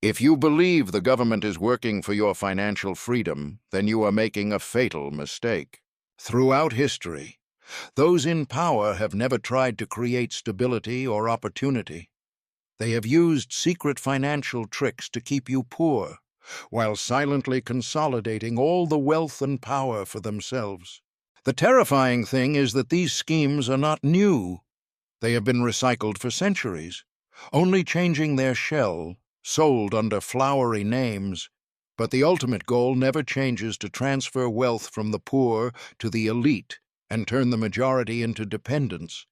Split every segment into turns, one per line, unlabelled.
If you believe the government is working for your financial freedom, then you are making a fatal mistake. Throughout history, those in power have never tried to create stability or opportunity. They have used secret financial tricks to keep you poor, while silently consolidating all the wealth and power for themselves. The terrifying thing is that these schemes are not new. They have been recycled for centuries, only changing their shell, sold under flowery names. But the ultimate goal never changes: to transfer wealth from the poor to the elite and turn the majority into dependents.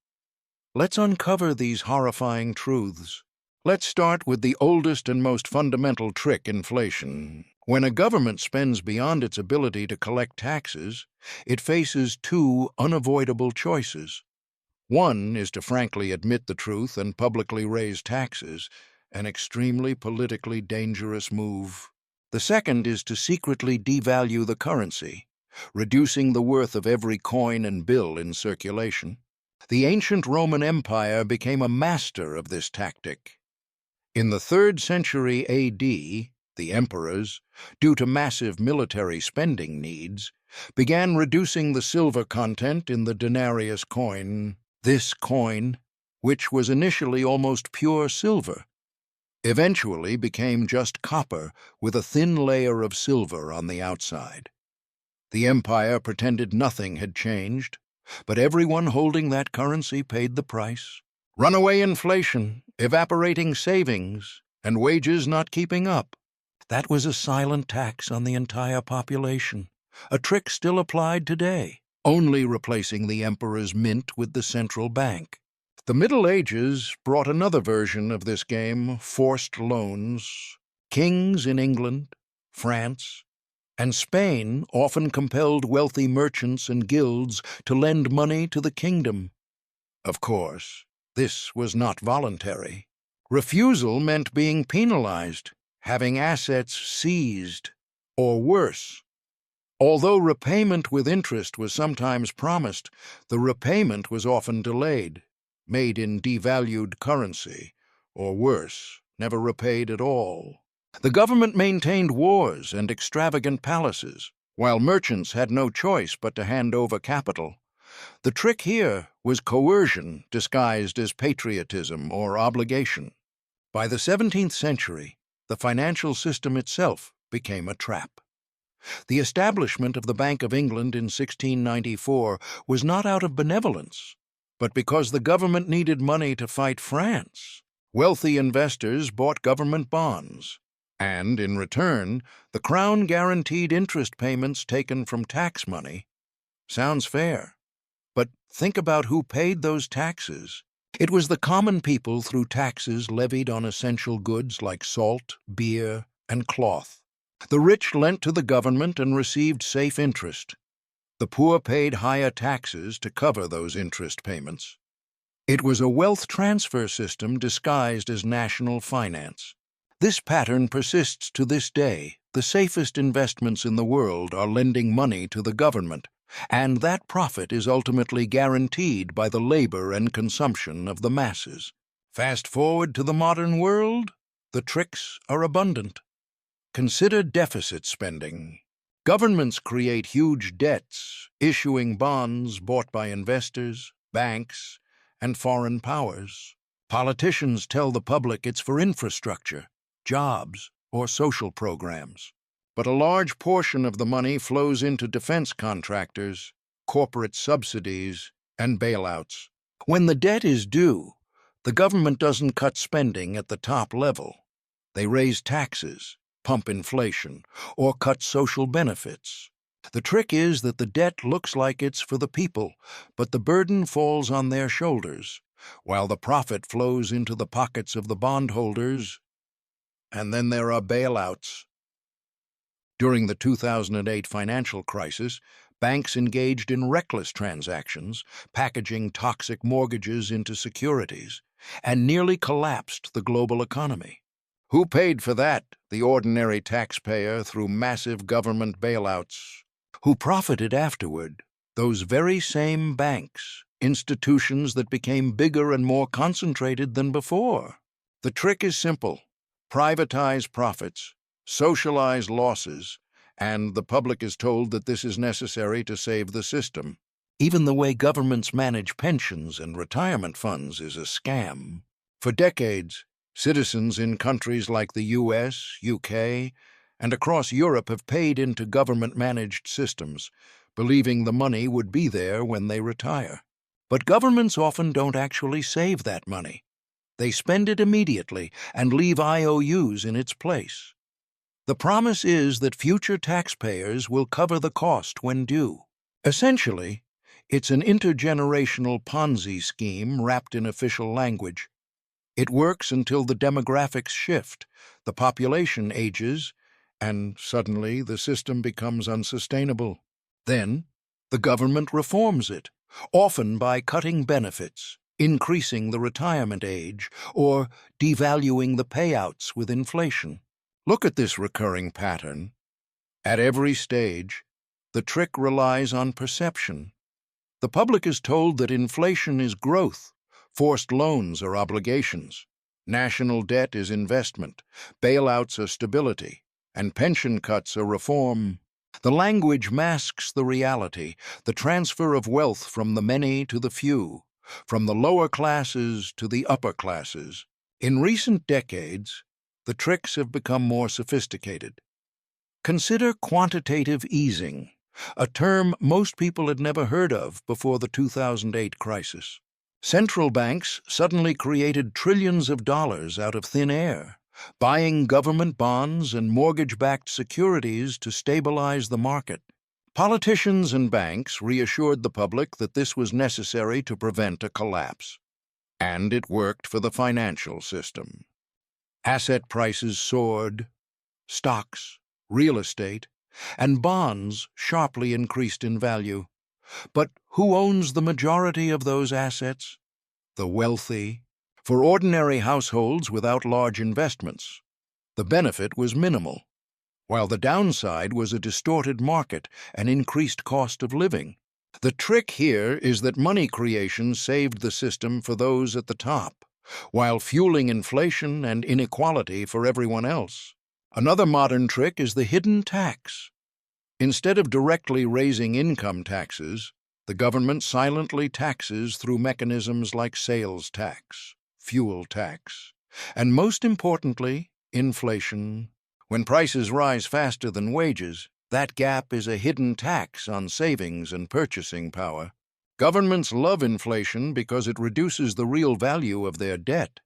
Let's uncover these horrifying truths. Let's start with the oldest and most fundamental trick: inflation. When a government spends beyond its ability to collect taxes, it faces two unavoidable choices. One is to frankly admit the truth and publicly raise taxes, an extremely politically dangerous move. The second is to secretly devalue the currency, reducing the worth of every coin and bill in circulation. The ancient Roman Empire became a master of this tactic. In the 3rd century AD, the emperors, due to massive military spending needs, began reducing the silver content in the denarius coin. This coin, which was initially almost pure silver, eventually became just copper with a thin layer of silver on the outside. The empire pretended nothing had changed, but everyone holding that currency paid the price. Runaway inflation, evaporating savings, and wages not keeping up. That was a silent tax on the entire population, a trick still applied today, only replacing the emperor's mint with the central bank. The Middle Ages brought another version of this game: forced loans. Kings in England, France, and Spain often compelled wealthy merchants and guilds to lend money to the kingdom. Of course, this was not voluntary. Refusal meant being penalized, having assets seized, or worse. Although repayment with interest was sometimes promised, the repayment was often delayed, made in devalued currency, or worse, never repaid at all. The government maintained wars and extravagant palaces, while merchants had no choice but to hand over capital. The trick here was coercion disguised as patriotism or obligation. By the 17th century, the financial system itself became a trap. The establishment of the Bank of England in 1694 was not out of benevolence, but because the government needed money to fight France. Wealthy investors bought government bonds, and in return, the crown guaranteed interest payments taken from tax money. Sounds fair. But think about who paid those taxes. It was the common people through taxes levied on essential goods like salt, beer, and cloth. The rich lent to the government and received safe interest. The poor paid higher taxes to cover those interest payments. It was a wealth transfer system disguised as national finance. This pattern persists to this day. The safest investments in the world are lending money to the government, and that profit is ultimately guaranteed by the labor and consumption of the masses. Fast forward to the modern world, the tricks are abundant. Consider deficit spending. Governments create huge debts, issuing bonds bought by investors, banks, and foreign powers. Politicians tell the public it's for infrastructure, jobs, or social programs. But a large portion of the money flows into defense contractors, corporate subsidies, and bailouts. When the debt is due, the government doesn't cut spending at the top level. They raise taxes, pump inflation, or cut social benefits. The trick is that the debt looks like it's for the people, but the burden falls on their shoulders, while the profit flows into the pockets of the bondholders. And then there are bailouts. During the 2008 financial crisis, banks engaged in reckless transactions, packaging toxic mortgages into securities, and nearly collapsed the global economy. Who paid for that? The ordinary taxpayer through massive government bailouts. Who profited afterward? Those very same banks, institutions that became bigger and more concentrated than before. The trick is simple. privatize profits, socialize losses, and the public is told that this is necessary to save the system. Even the way governments manage pensions and retirement funds is a scam. For decades, citizens in countries like the US, UK, and across Europe have paid into government-managed systems, believing the money would be there when they retire. But governments often don't actually save that money. They spend it immediately and leave IOUs in its place. The promise is that future taxpayers will cover the cost when due. Essentially, it's an intergenerational Ponzi scheme wrapped in official language. It works until the demographics shift, the population ages, and suddenly the system becomes unsustainable. Then, the government reforms it, often by cutting benefits, increasing the retirement age, or devaluing the payouts with inflation. Look at this recurring pattern. At every stage, the trick relies on perception. The public is told that inflation is growth, forced loans are obligations, national debt is investment, bailouts are stability, and pension cuts are reform. The language masks the reality, the transfer of wealth from the many to the few, from the lower classes to the upper classes. In recent decades, the tricks have become more sophisticated. Consider quantitative easing, a term most people had never heard of before the 2008 crisis. Central banks suddenly created trillions of dollars out of thin air, buying government bonds and mortgage-backed securities to stabilize the market. Politicians and banks reassured the public that this was necessary to prevent a collapse. And it worked for the financial system. Asset prices soared, stocks, real estate, and bonds sharply increased in value. But who owns the majority of those assets? The wealthy. For ordinary households without large investments, the benefit was minimal, while the downside was a distorted market and increased cost of living. The trick here is that money creation saved the system for those at the top, while fueling inflation and inequality for everyone else. Another modern trick is the hidden tax. Instead of directly raising income taxes, the government silently taxes through mechanisms like sales tax, fuel tax, and most importantly, inflation. When prices rise faster than wages, that gap is a hidden tax on savings and purchasing power. Governments love inflation because it reduces the real value of their debt.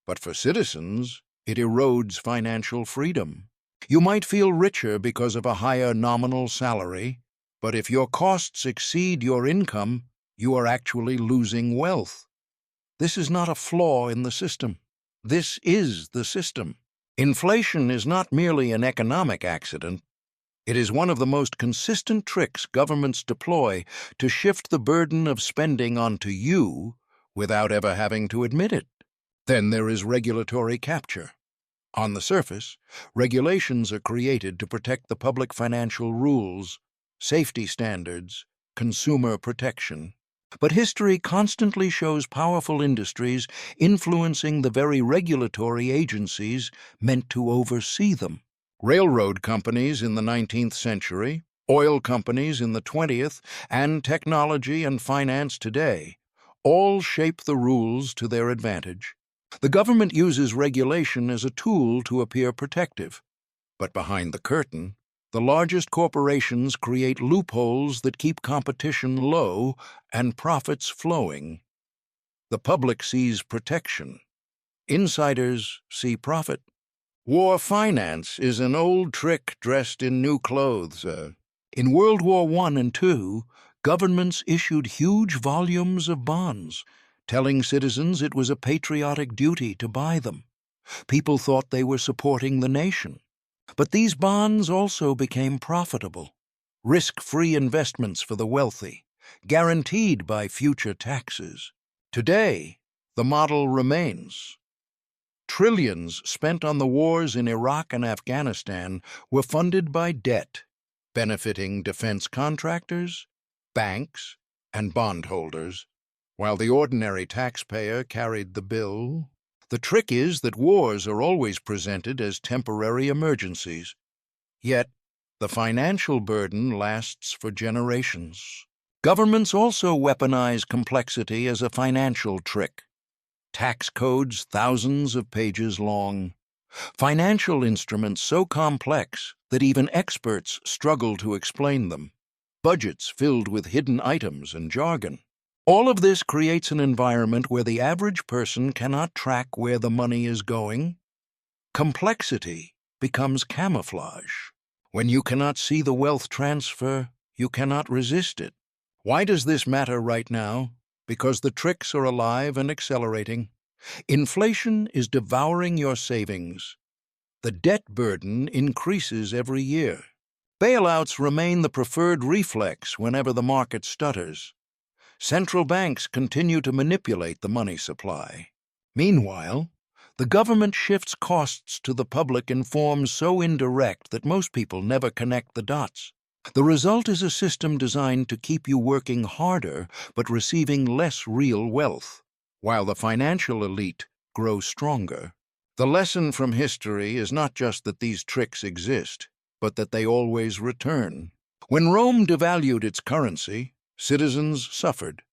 But for citizens, it erodes financial freedom. You might feel richer because of a higher nominal salary, but if your costs exceed your income, you are actually losing wealth. This is not a flaw in the system. This is the system. Inflation is not merely an economic accident. It is one of the most consistent tricks governments deploy to shift the burden of spending onto you without ever having to admit it. Then there is regulatory capture. On the surface, regulations are created to protect the public financial rules, safety standards, consumer protection. But history constantly shows powerful industries influencing the very regulatory agencies meant to oversee them. Railroad companies in the 19th century, oil companies in the 20th, and technology and finance today all shape the rules to their advantage. The government uses regulation as a tool to appear protective. But behind the curtain, the largest corporations create loopholes that keep competition low and profits flowing. The public sees protection. Insiders see profit. War finance is an old trick dressed in new clothes. In World War I and II, governments issued huge volumes of bonds, telling citizens it was a patriotic duty to buy them. People thought they were supporting the nation. But these bonds also became profitable, risk-free investments for the wealthy, guaranteed by future taxes. Today, the model remains. Trillions spent on the wars in Iraq and Afghanistan were funded by debt, benefiting defense contractors, banks, and bondholders, while the ordinary taxpayer carried the bill. The trick is that wars are always presented as temporary emergencies. Yet, the financial burden lasts for generations. Governments also weaponize complexity as a financial trick. Tax codes thousands of pages long. Financial instruments so complex that even experts struggle to explain them. Budgets filled with hidden items and jargon. All of this creates an environment where the average person cannot track where the money is going. Complexity becomes camouflage. When you cannot see the wealth transfer, you cannot resist it. Why does this matter right now? Because the tricks are alive and accelerating. Inflation is devouring your savings. The debt burden increases every year. Bailouts remain the preferred reflex whenever the market stutters. Central banks continue to manipulate the money supply. Meanwhile, the government shifts costs to the public in forms so indirect that most people never connect the dots. The result is a system designed to keep you working harder but receiving less real wealth, while the financial elite grows stronger. The lesson from history is not just that these tricks exist, but that they always return. When Rome devalued its currency, citizens suffered.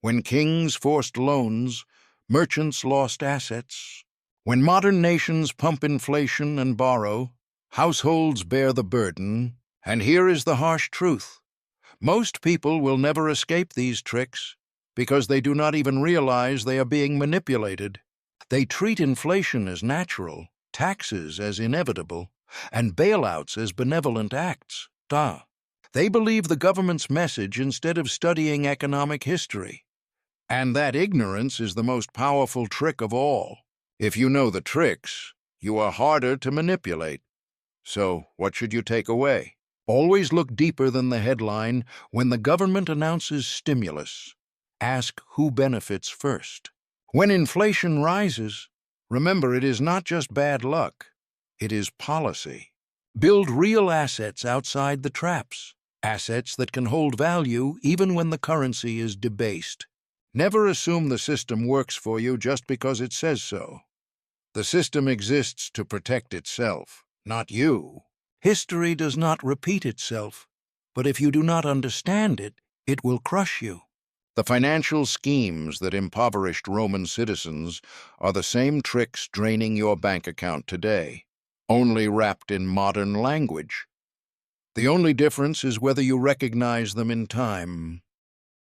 When kings forced loans, merchants lost assets. When modern nations pump inflation and borrow, households bear the burden. And here is the harsh truth. Most people will never escape these tricks because they do not even realize they are being manipulated. They treat inflation as natural, taxes as inevitable, and bailouts as benevolent acts. They believe the government's message instead of studying economic history. And that ignorance is the most powerful trick of all. If you know the tricks, you are harder to manipulate. So, what should you take away? Always look deeper than the headline. When the government announces stimulus, ask who benefits first. When inflation rises, remember it is not just bad luck, it is policy. Build real assets outside the traps, assets that can hold value even when the currency is debased. Never assume the system works for you just because it says so. The system exists to protect itself, not you. History does not repeat itself, but if you do not understand it, it will crush you. The financial schemes that impoverished Roman citizens are the same tricks draining your bank account today, only wrapped in modern language. The only difference is whether you recognize them in time.